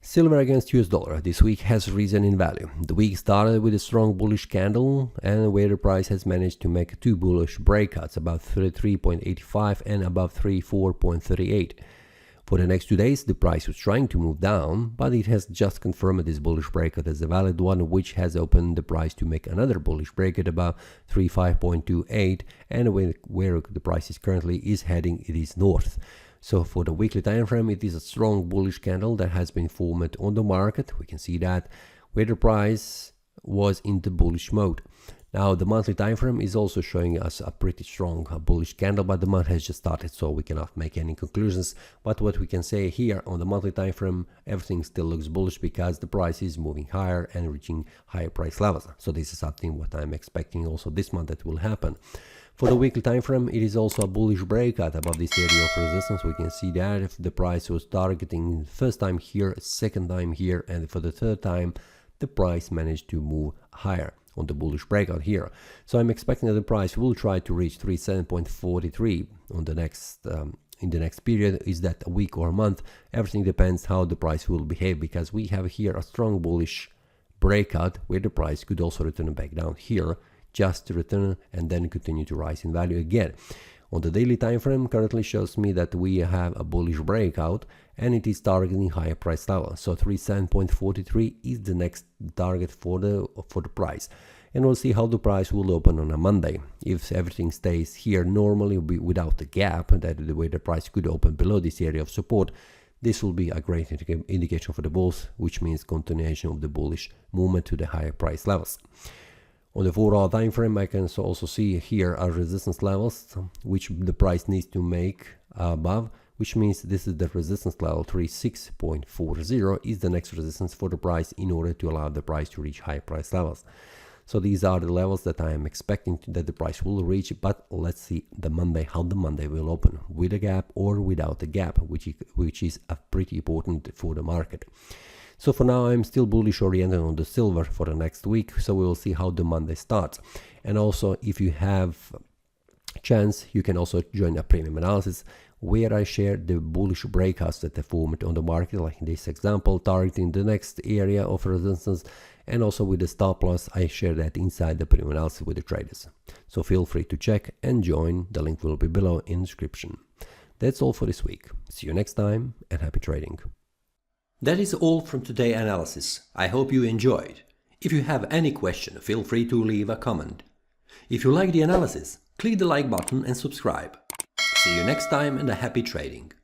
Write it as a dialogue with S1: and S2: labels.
S1: Silver against US dollar this week has risen in value. The week started with a strong bullish candle and where the price has managed to make two bullish breakouts above 33.85 and above 34.38. For the next 2 days, the price was trying to move down, but it has just confirmed this bullish breakout as a valid one, which has opened the price to make another bullish breakout above 35.28, and where the price is currently is heading, it is north. So for the weekly time frame, it is a strong bullish candle that has been formed on the market. We can see that where the price was in the bullish mode. Now the monthly time frame is also showing us a pretty strong bullish candle, but the month has just started, so we cannot make any conclusions. But what we can say here on the monthly time frame, everything still looks bullish because the price is moving higher and reaching higher price levels. So this is something what I'm expecting also this month that will happen. For the weekly time frame, it is also a bullish breakout above this area of resistance. We can see that if the price was targeting first time here, second time here, and for the third time, the price managed to move higher on the bullish breakout here. So I'm expecting that the price will try to reach 37.43 on the next in the next period. Is that a week or a month? Everything depends how the price will behave, because we have here a strong bullish breakout where the price could also return back down here, just to return and then continue to rise in value again. On the daily time frame currently shows me that we have a bullish breakout and it is targeting higher price level. So 37.43 is the next target for the price. And we'll see how the price will open on a Monday. If everything stays here normally without the gap, that the way the price could open below this area of support, this will be a great indication for the bulls, which means continuation of the bullish movement to the higher price levels. On the 4-hour time frame, I can also see here are resistance levels which the price needs to make above, which means this is the resistance level 36.40 is the next resistance for the price in order to allow the price to reach high price levels. So these are the levels that I am expecting that the price will reach, but let's see how the Monday will open, with a gap or without a gap, which is pretty important for the market. So for now, I'm still bullish oriented on the silver for the next week. So we will see how the Monday starts. And also, if you have a chance, you can also join a premium analysis where I share the bullish breakouts that are formed on the market, like in this example, targeting the next area of resistance. And also with the stop loss, I share that inside the premium analysis with the traders. So feel free to check and join. The link will be below in the description. That's all for this week. See you next time and happy trading.
S2: That is all from today's analysis. I hope you enjoyed. If you have any question, feel free to leave a comment. If you like the analysis, click the like button and subscribe. See you next time and a happy trading.